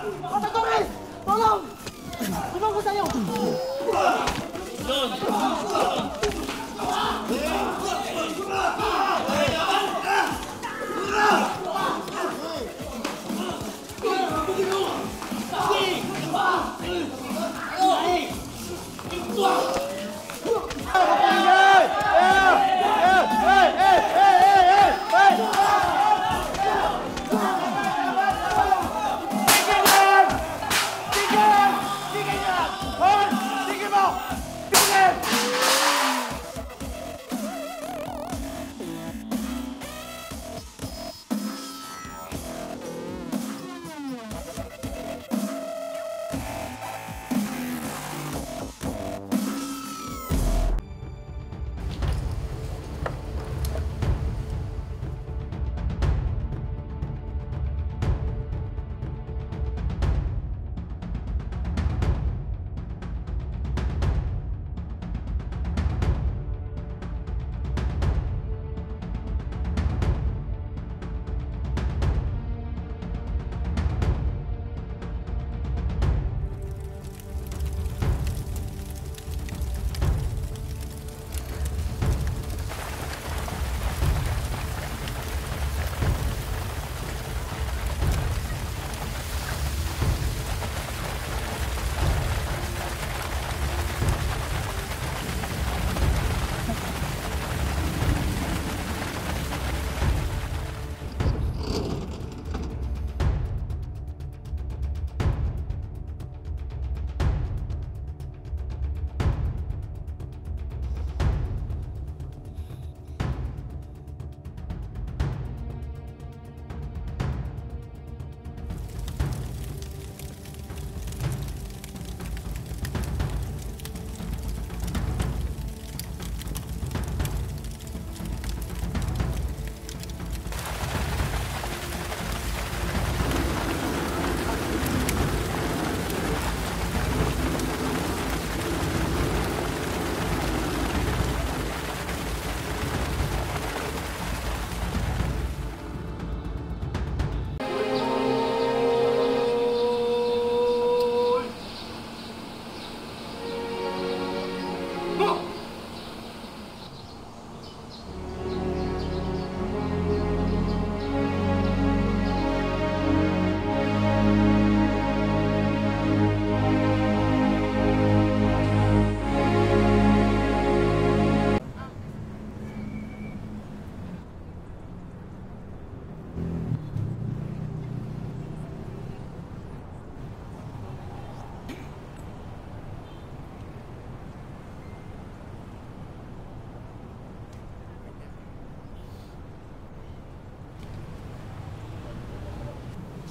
Kategory! Tolong! Tulong ko sa'yo!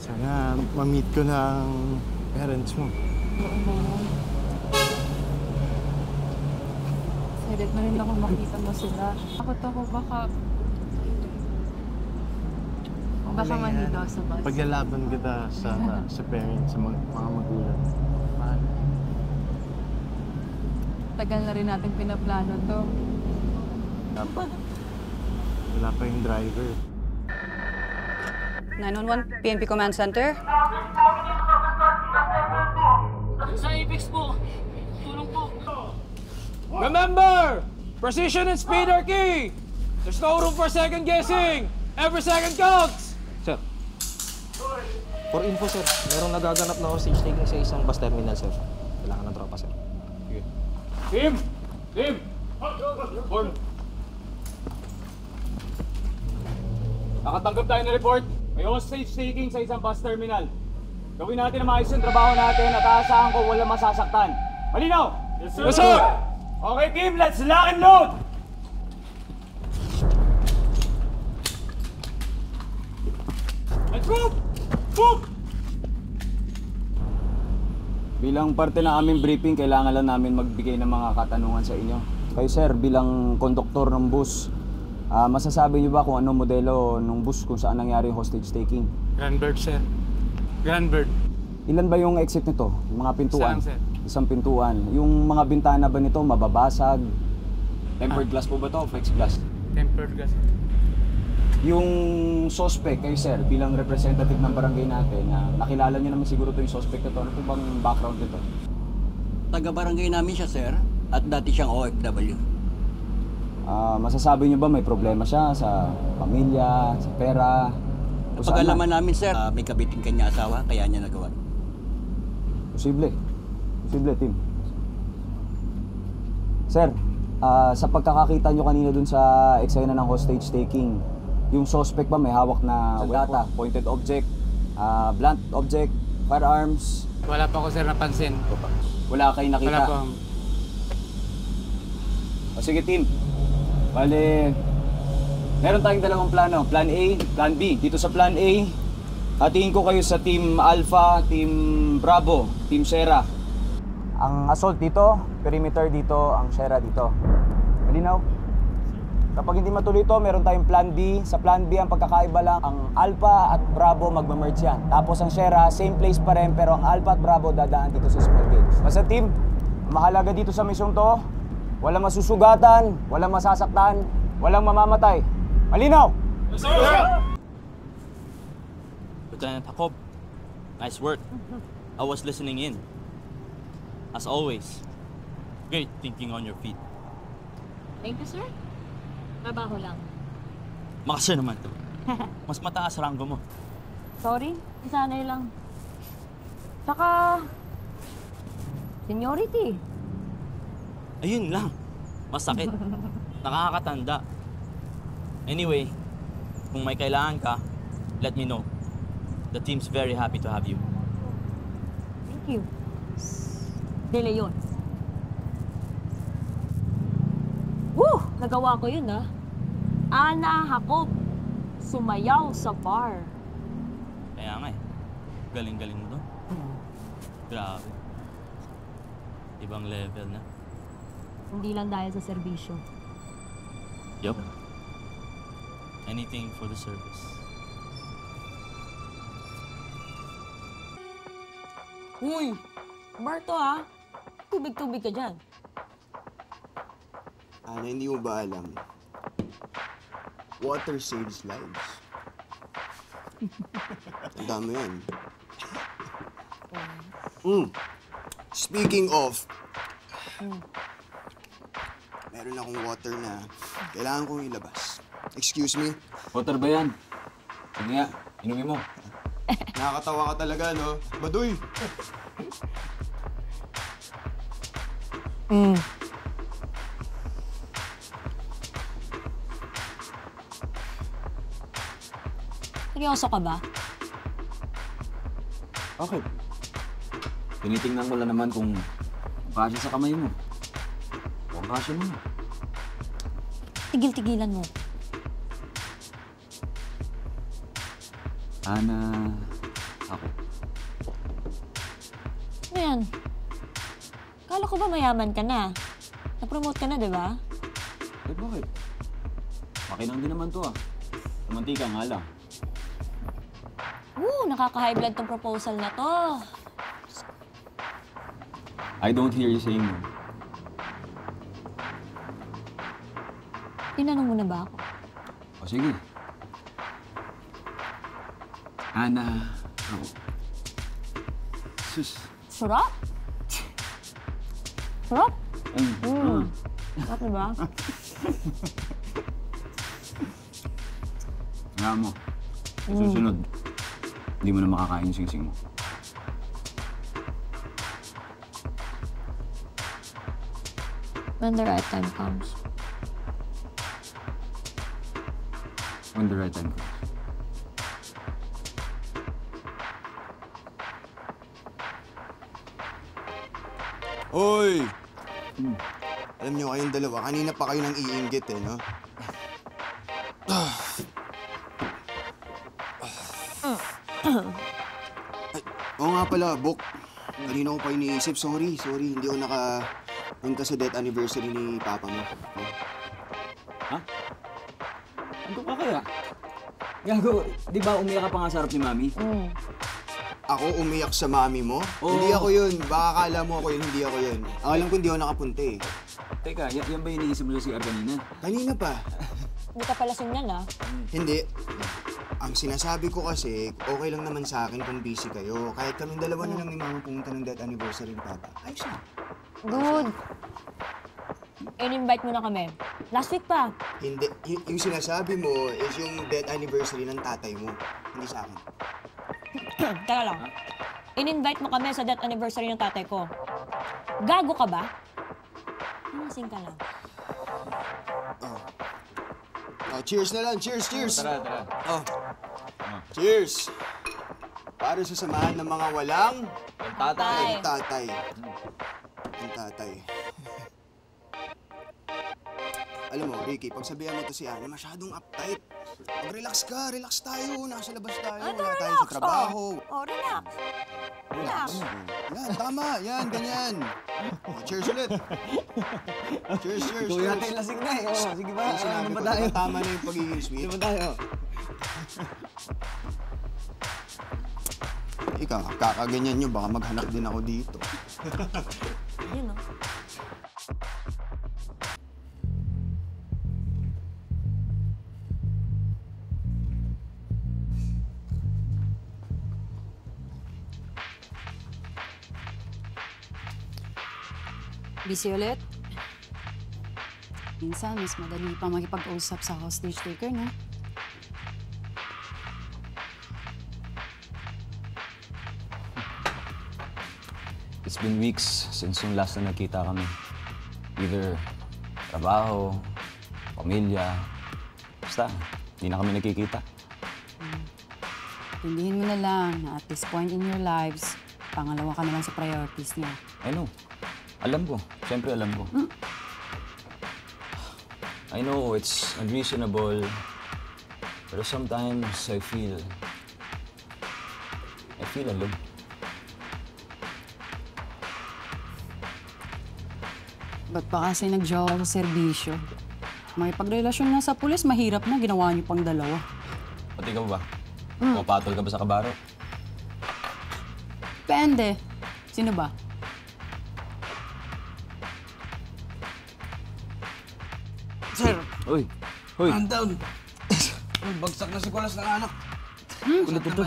Sana ma-meet ko na ang parents mo. Oo naman. Excited na rin ako makita mo sila. Takot ako baka manhidaw sa bus. Paglalaban kita sa parents, sa mga magulang. Mahal. Tagal na rin natin pinaplano to. Dapat. Wala pa yung driver. 911 PNP Command Center. Sa Apex po! Tulong po! Remember! Precision and speed are key! There's no room for second guessing! Every second counts! Sir. For info, sir. Merong nagaganap na hostage taking sa isang bus terminal, sir. Kailangan ng tropa, sir. Okay. Team! Team! Form! Nakatanggap tayo ng report. May hostage taking sa isang bus terminal. Gawin natin ang maayos yung trabaho natin at aasahan ko walang masasaktan. Malinaw? Yes, sir! Yes, sir! Okay, team, let's lock and load! Let's move! Move! Bilang parte ng aming briefing, kailangan lang namin magbigay ng mga katanungan sa inyo. Kayo, sir, bilang konduktor ng bus, masasabi niyo ba kung anong modelo ng bus kung saan nangyari yung hostage taking? Grandbird, sir. Grandbird. Ilan ba yung exit nito? Yung mga pintuan? Saan, sir? Isang pintuan. Yung mga bintana ba nito mababasag? Tempered glass po ba to o flex glass? Tempered glass. Yung suspect kay sir, bilang representative ng barangay natin, na nakilala niyo naman siguro to yung suspect na to. Ano po bang background nito? Taga-barangay namin siya, sir. At dati siyang OFW. Masasabi niyo ba may problema siya sa pamilya, sa pera? o saan man? Pag-alaman namin, sir, may kabiting kanya asawa, kaya niya nagawa. Posible. Posible, Tim. Sir, sa pagkakakita nyo kanina dun sa eksena ng hostage taking, yung suspect ba may hawak na data, pointed object, blunt object, firearms? Wala pa ako sir napansin. Wala kayo nakita? Wala pa. O sige, Tim. Bale, meron tayong dalawang plano. Plan A, Plan B. Dito sa Plan A, hatiin ko kayo sa Team Alpha, Team Bravo, Team Sierra. Ang assault dito, perimeter dito, ang Sierra dito. Malinaw? Kapag hindi matuloy ito, meron tayong Plan B. Sa Plan B, ang pagkakaiba lang, ang Alpha at Bravo magmamerge yan. Tapos ang Sierra, same place pa rin, pero ang Alpha at Bravo dadaan dito sa small gate. Basta team, mahalaga dito sa misyong to, walang masusugatan, walang masasaktan, walang mamamatay. Malinaw? Yes, sir! Lieutenant Jacob, nice work. I was listening in. As always, great thinking on your feet. Thank you, sir. Trabaho lang. Makasya naman to. Mas mataas ranggo mo. Sorry, isanay lang. Saka, seniority. Ayun lang. Masakit. Nakakatanda. Anyway, kung may kailangan ka, let me know. The team's very happy to have you. Thank you. De Leon. Woo! Nagawa ko yun, ah. Ana Jacob. Sumayaw sa bar. Kaya nga eh. Galing-galing mo doon. Grabe. Ibang level na. Hindi lang dahil sa serbisyo. Yup. Anything for the service. Uy! Bar to, ah. Tubig-tubig ka dyan. Ana, hindi mo ba alam? Water saves lives. Ang dami yan. Speaking of, meron akong water na kailangan kong ilabas. Excuse me? Water ba yan? Sige nga, inumin mo. Nakakatawa ka talaga, no? Baduy! Seryoso ka ba? Bakit? Tinitingnan ko lang naman kung kasya sa kamay mo. Kung kasya mo. Tigil-tigilan mo. Ana, ako. Ano yan? Kala ko ba mayaman ka na? Na-promote ka na, di ba? Eh bakit? Makinang din naman to ah. Mantika nga lang. Nakaka-high blood tong proposal na to. I don't hear you saying no. Tinanong mo na ba ako? O sige. Ana, ako. Sus. Sarap? Sarap? Mm. Sarap, di ba? Nga mo. Sa susunod, hindi mo na makakain yung sing-sing mo. When the right time comes. When the right time comes. Hoy! Alam niyo kayong dalawa, kanina pa kayo nang iinggit eh, no? Ay, oo nga pala, Bok. Kanina ko pa iniisip. Sorry. Hindi ako nakapunta sa death anniversary ni Papa mo. Ha? Ano ka kaya? Gago, di ba umiyak ka pa nga sa harap ni Mami? Ako umiyak sa mami mo? Oo. Hindi ako yun. Baka akala mo ako yun, hindi ako yun. Ang alam ko hindi ako nakapunta eh. Teka, yan ba iniisip mo sa CR kanina? Kanina pa. Di ka pala sinyan, ah. Hindi. Ang sinasabi ko kasi, okay lang naman sa akin kung busy kayo. Kahit kaming dalawa na lang ni Mama pumunta ng death anniversary ni Papa. Ayos na. Good. In-invite mo na kami. Last week pa. Hindi. Yung sinasabi mo is yung death anniversary ng tatay mo. Hindi sa akin. Teka lang. In-invite mo kami sa death anniversary ng tatay ko. Gago ka ba? Umasing ka lang. Oh, cheers na lang. Cheers, cheers. Tara, tara. Oh. Cheers. Para sa samahan ng mga walang... Ang tatay. Ang tatay. Ang tatay. Alam mo, Ricky, pagsabihan mo to si Ana, masyadong uptight. Mag-relax ka, relax tayo. Nasa labas tayo, wala tayo sa trabaho. Oh, relax. Relax. Yan, tama. Yan, ganyan. Oh, cheers ulit. Cheers, cheers, Kuya, cheers. tayo lasing na eh. Oh, sige ba? Yung sinabi ko, tama na yung pagiging sweet. Sige ba tayo? Ikaw, kakaganyan nyo, baka maghanap din ako dito. Yun, oh. Busy ulit? Minsan, mas madali pa makipag-usap sa hostage taker, no? It's been weeks since yung last na nagkita kami. Either trabaho, pamilya, basta, hindi na kami nagkikita. Tindihin mo na lang na at this point in your lives, pangalawa ka naman sa priorities niya. I know. Alam ko. Siyempre alam ko. I know it's unreasonable, pero sometimes I feel alone. Ba't pa kasi nag-jowa sa serbisyo? May pagrelasyon nga sa pulis, mahirap na. Ginawa niyo pang dalawa. Pati ka ba? Pupatol ka ba sa kabaro? Depende. Sino ba? Sir! Uy! Uy! I'm down! Bagsak na si Kulas ng anak. Ulit ito.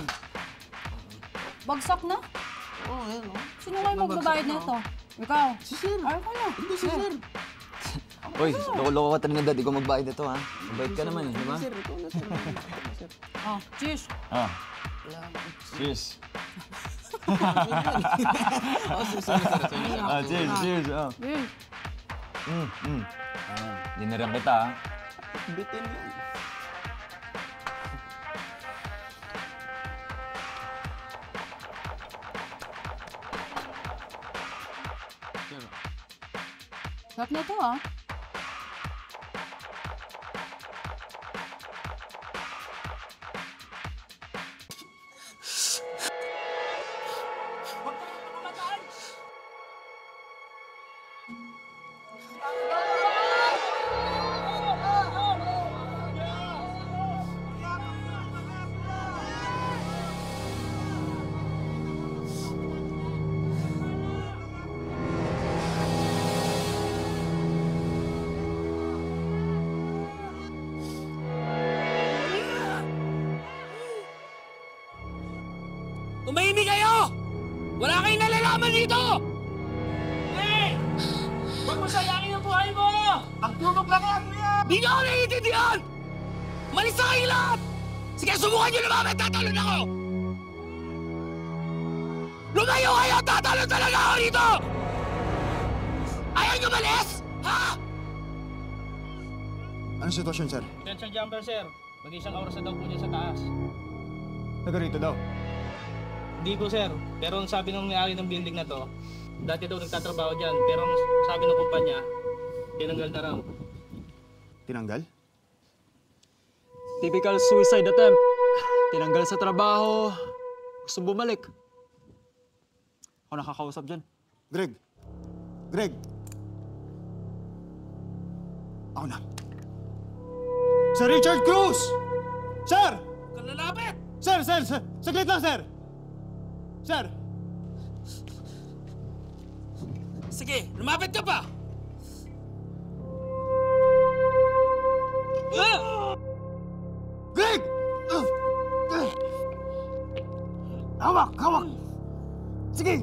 Bagsak na? Oo, yan o. Sino nga yung magbabayad na ito? Ikaw? Si Sir! Ayaw ko na. Hindi si Sir! Uy, loko-loko ka Trinidad. Ikaw magbayad ito, ha? Mabait ka naman, eh, di ba? Sir, ikaw na Sir. Oh, cheers. Ah. Cheers. Oh, sorry. Ah, cheers, cheers. Oh. Cheers. Dinnerang kita, ha? Bitin yan. Sarap na ito, ah. Tumahimik kayo! Wala kayong nalalaman dito! Eh! Huwag mo sayangin ang buhay mo! Ang tulog lang yan, kuya! Di nyo ako naiintindihan! Malis na kayong lahat! Sige, subukan nyo lumamit! Tatalon ako! Lumayo kayo! Tatalon talaga ako dito! Ayaw nyo malis? Ha? Anong sitwasyon, sir? Siyang jumper, sir. Mag-isang oras na daw po niya sa taas. Taga rito daw. Hindi po, sir. Pero ang sabi ng may-ari ng building na to, dati daw nagtatrabaho dyan. Pero ang sabi ng kumpanya, tinanggal na raw. Tinanggal? Typical suicide attempt. Tinanggal sa trabaho. Gusto bumalik. Ako nakakausap dyan. Greg! Greg! Ako na. Sir Richard Cruz! Sir! Huwag kang lalapit! Sir! Saglit lang, sir! Sir! Sige, lumapit ka pa! Sige!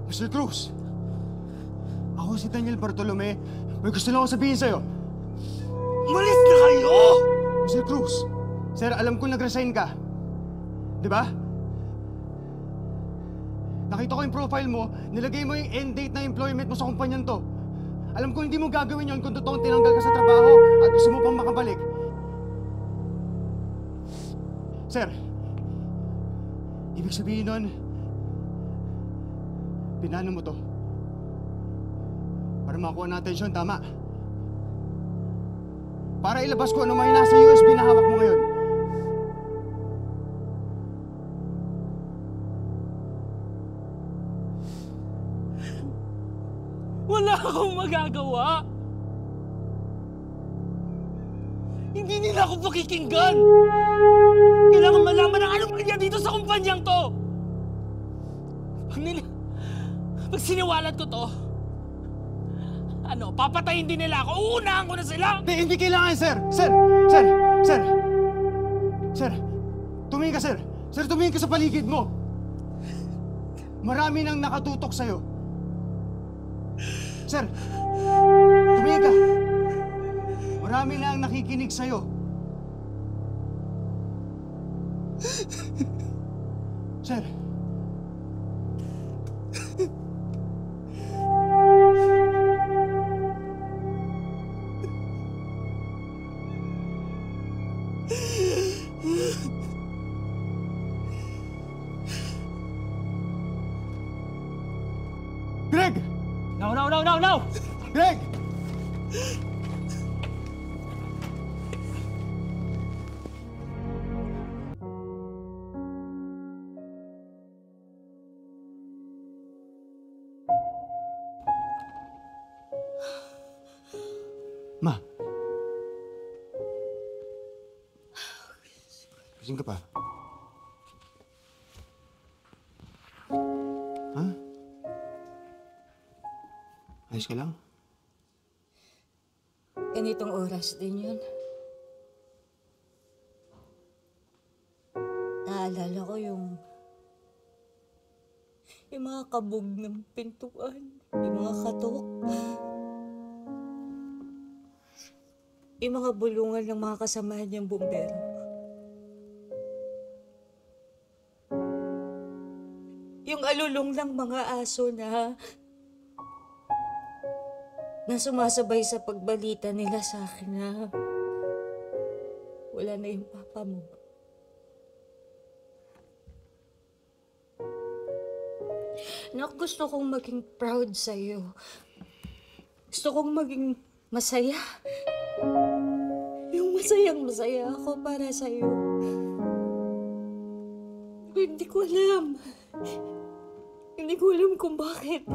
Mr. Cruz, ako si Daniel Bartolome. May gusto lang ako sabihin sa'yo. Umalis na kayo! Mr. Cruz, sir, alam ko nag-resign ka. Di ba? Nakita ko yung profile mo, nilagay mo yung end date na employment mo sa kumpanyan to. Alam ko hindi mo gagawin yon kung totoong tinanggal ka sa trabaho at gusto mo pang makabalik. Sir, ibig sabihin nun, pinano mo to para makuha ng atensyon, tama? Para ilabas ko ano may nasa USB na hawak mo ngayon. Wala akong magagawa. Hindi nila ako pakikinggan. Kailangan malaman ng anong kanya dito sa kumpanyang to. Pag siniwalat ko to, papatayin din nila ako. Uunahan ko na sila. Hindi kailangan, sir. Sir, tumingin ka, sir. Sir, tumingin ka sa paligid mo. Marami nang nakatutok sa'yo. Sir, tumingin ka. Marami na ang nakikinig sa'yo. Sir. Greg! No! Greg! Ma. Gising ka pa? Ha? Ayos ka lang? Ganitong oras din yun. Naalala ko yung mga kabog ng pintuan, yung mga katok, yung mga bulungan ng mga kasamahan niyang bumbero. Yung alulong ng mga aso na sumasabay sa pagbalita nila sa akin na wala na yung papa mo. Nak, gusto kong maging proud sa'yo. Gusto kong maging masaya. Yung masayang-masaya ako para sa'yo. Pero hindi ko alam. Hindi ko alam kung bakit.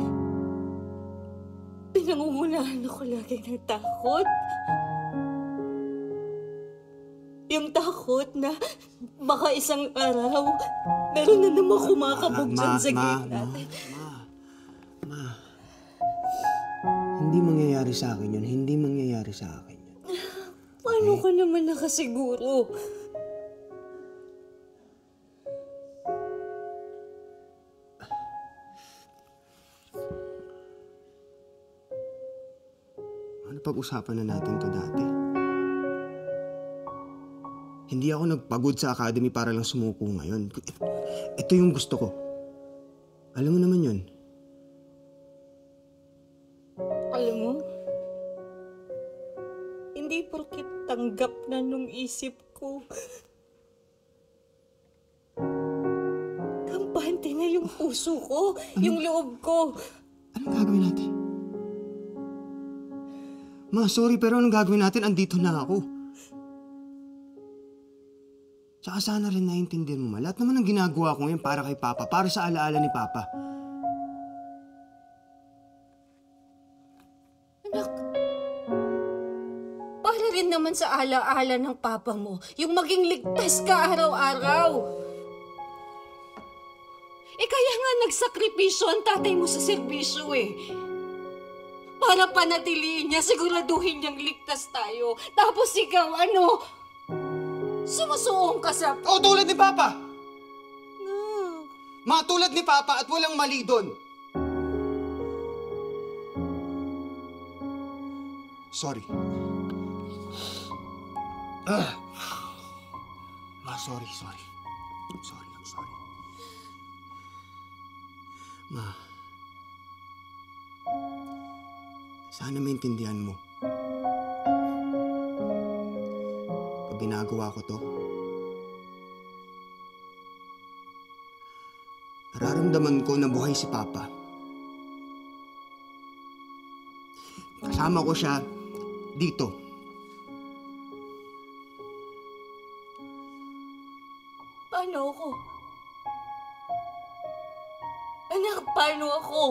Pinangungunahan ako lagi ng takot. Yung takot na baka isang araw, meron na naman kumakabog dyan sa gate natin. Ma. Hindi mangyayari sa akin yun. Hindi mangyayari sa akin yun. Paano ka naman nakasiguro? Ano pag-usapan na natin to dati? Hindi ako nagpagod sa academy para lang sumuko ngayon. Ito yung gusto ko. Alam mo naman yun. Alam mo, hindi porkit tanggap na nung isip ko. Kampante na yung puso ko, yung loob ko. Anong gagawin natin? Ma, sorry pero anong gagawin natin? Andito na ako. Tsaka sana rin naiintindihan mo, ma. Lahat naman ang ginagawa ko ngayon para kay Papa, para sa alaala ni Papa. Anak, para rin naman naman sa alaala ng papa mo yung maging ligtas ka araw-araw. Kaya nga nagsakripisyo ang tatay mo sa serbisyo Para panatiliin niya, siguraduhin niyang ligtas tayo. Tapos ikaw, sumusuong ka sa... O, tulad ni Papa! Matulad ni Papa at walang mali doon. Sorry. Sorry. I'm sorry. Ma, sana maintindihan mo. Pag ginagawa ko to, nararamdaman ko na buhay si Papa. Kasama ko siya dito. Paano ako? Anak, paano ako?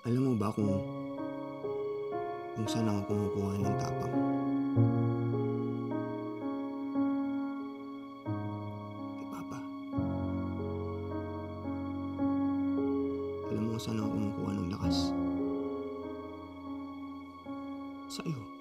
Alam mo ba kung saan ako kumukuha ng tapang? Kay Papa. Alam mo kung saan ako kumukuha ng lakas? Sa'yo.